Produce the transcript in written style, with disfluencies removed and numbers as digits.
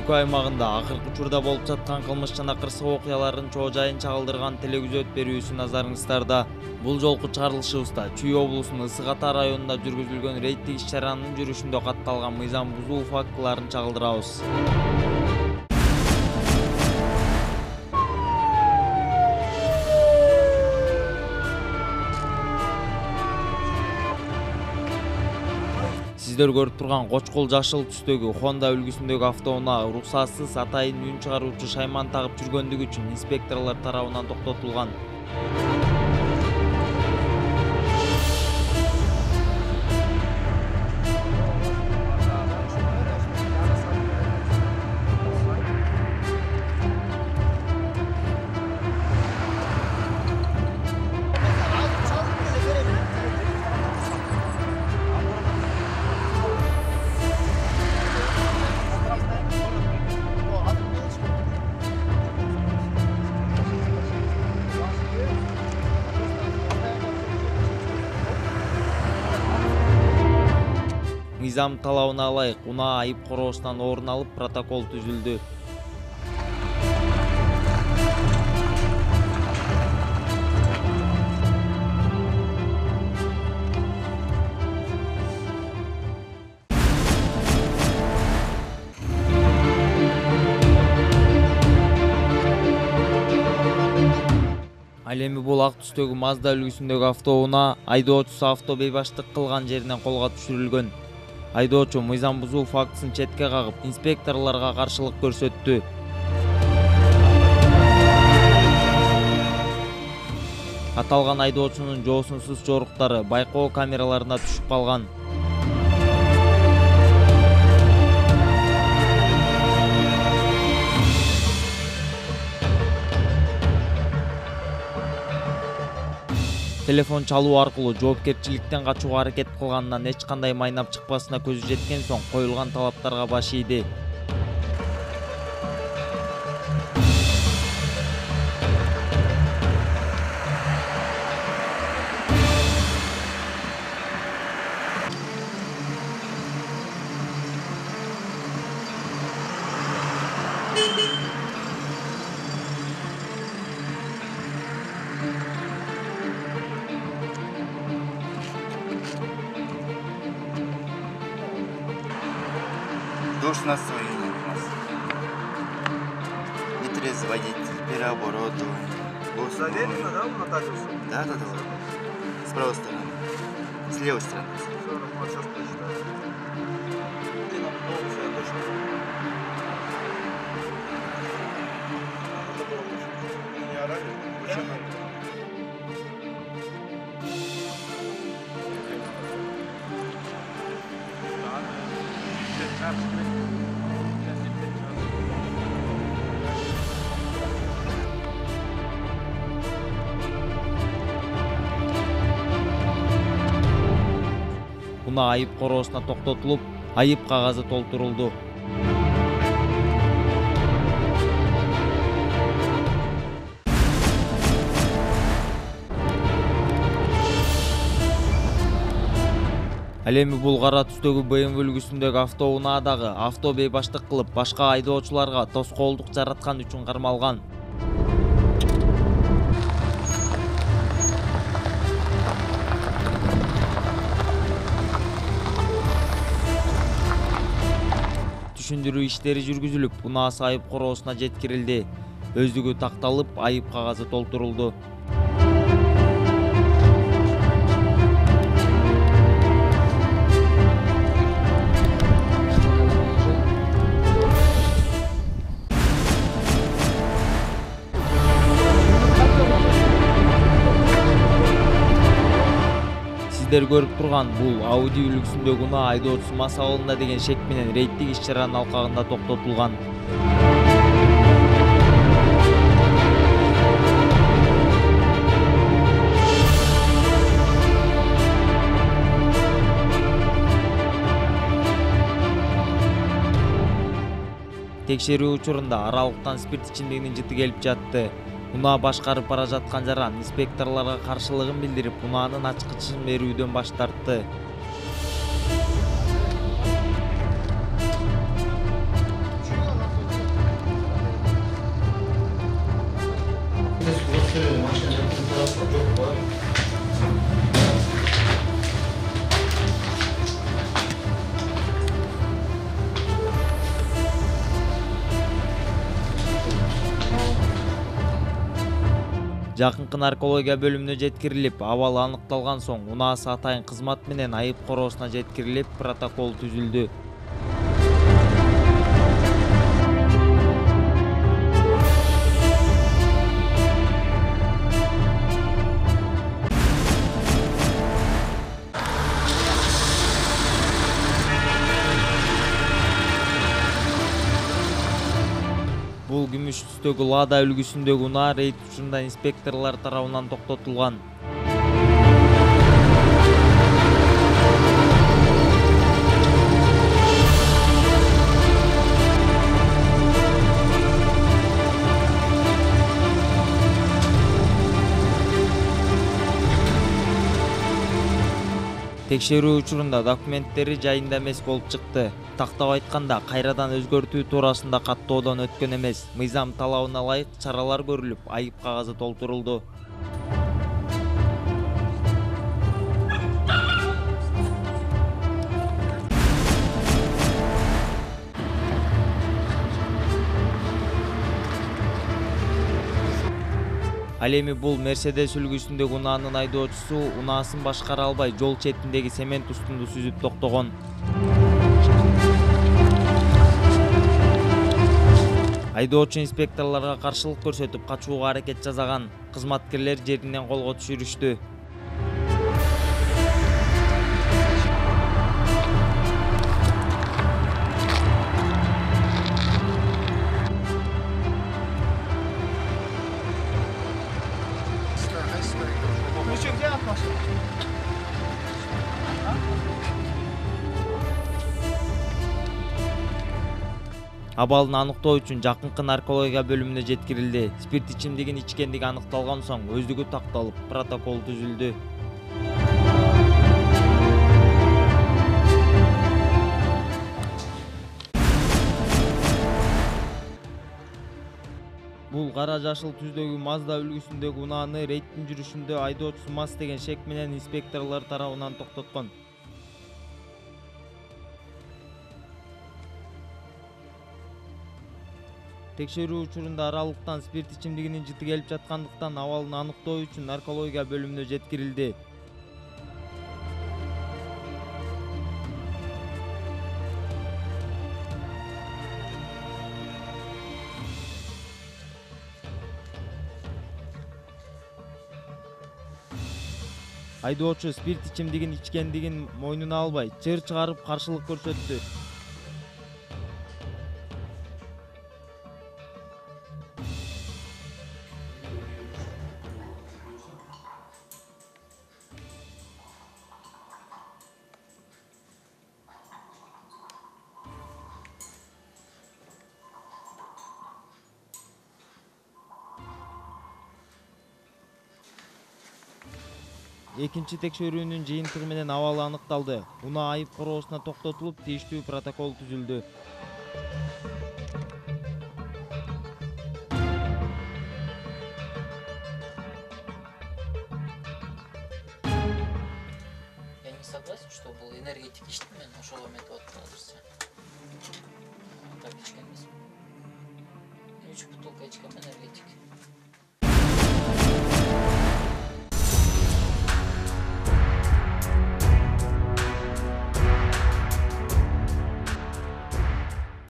өлкө аймагында акыркы учурда болуп жаткан кылмыш жана кырсык окуялардын чоо жайын чагылдырган телегөзөт берүүсү назарыңыздарда. Бул жолку чыгарылышыбызда Чүй облусунун Ысык Ата районунда жүргүзүлгөн рейдтик иш-чаранын жүрүшүндө катталган мыйзам бузуу фактыларын чагылдырабыз. Сиздер көрүп турган кочкол жашыл түстөгү Honda үлгүсүндөгү автоунаа уруксатсыз атайын үн чыгаруучу шайман тагып жүргөндүгү үчүн инспекторлор тарабынан токтотулган. Мыйзам талабына ылайык унаа айып короосунан орун алып протокол түзүлдү. Ал эми бул ак түстөгү Mazda үлгүсүндөгү автоунаа айдоочусу авто бейбаштык кылган жеринен колго түшүрүлгөн. Айдоочу мыйзам бузуу фактысын четке кагып, инспекторлорго каршылык көрсөттү. Аталган айдоочунун жоосунсуз жоруктары байкоо камераларына түшүп калган. Телефон чалуу аркылуу жоопкерчиликтен качууга аракет кылганынан эч кандай майнап чыкпасына көзү жеткен соң коюлган талаптарга баш ийди. Должность настроения у нас. Нетрезвый водитель, переоборудование. Заверено, да, у нотариуса? Да. С правой стороны. С левой стороны. Все равно, сейчас прочитаю. Не орали? Почему? Унаа айып короосуна токтотулуп, айып кагазы толтурулду. Ал эми бул кара түстөгү BMW үлгүсүндөгү автоунаадагы авто бейбаштык кылып, башка айдоочуларга тоскоолдук жараткан үчүн кармалган. Түшүндүрүү иштери жүргүзүлүп, унаасы айып короосуна жеткирилди. Өздүгү такталып, айып кагазы толтурулду. Сиздер көрүп турган бул Audi үлгүсүндөгү унаа айдоочусу мас абалында деген шек менен рейдтик иш-чаранын алкагында токтотулган. Текшерүү учурунда аралыктан спирт ичимдигинин жыты келип жатты. Унаа башкарып бара жаткан жаран инспекторлорго каршылыгын билдирип, унаанын ачкычын берүүдөн баш тартты. Жакынкы наркология бөлүмүнө жеткирилип, абалы аныкталган соң унаасы атайын кызмат менен айып короосуна жеткирилип, протокол түзүлдү. Бул күмүш түстөгү Лада үлгүсүндөгү унаа рейд учурунда инспекторлор тарабынан токтотулган. Текшерүү учурунда документтери жайында эмес болуп чыкты. Тактап айтканда, кайрадан өзгөртүү туурасында каттоодон өткөн эмес. Мыйзам талабына ылайык чаралар көрүлүп, айып кагазы толтурулду. Ал эми бул Мерседес үлгүсүндөгү унаанын айдоочусу унаасын башкара албай жол четиндеги цемент устунду сүзүп токтогон. Айдоочу инспекторлорго каршылык көрсөтүп качууга аракет жасаган. Кызматкерлер жеринен колго түшүрүштү. Абалын аныктоо үчүн жакынкы наркология бөлүмүнө жеткирилди. Спирт ичимдигин ичкендиги аныкталган соң өздүгү такталып, протокол түзүлдү. Бул кара жашыл түздөгү Mazda үлгүсүндөгү унааны рейдтин жүрүшүндө айдоочусу мас деген шек менен инспекторлор тарабынан токтоткон. Текшерүү учурунда аралыктан спирт ичимдигинин жыты келип жаткандыктан абалын аныктоо үчүн наркология бөлүмүнө жеткирилди. Айдоочу спирт ичимдигин ичкендигин мойнуна албай, чыр чыгарып каршылык көрсөттү. Экинчи текшерүүнүн жыйынтыгы менен абалы аныкталды. Унаа айып короосуна токтотулуп, тийиштүү протокол түзүлдү. Я не согласен, что был энергетик иштемен, ошол эметип атат азырча. Так ичкен эмесмин. 3 бутылка ичкенмин.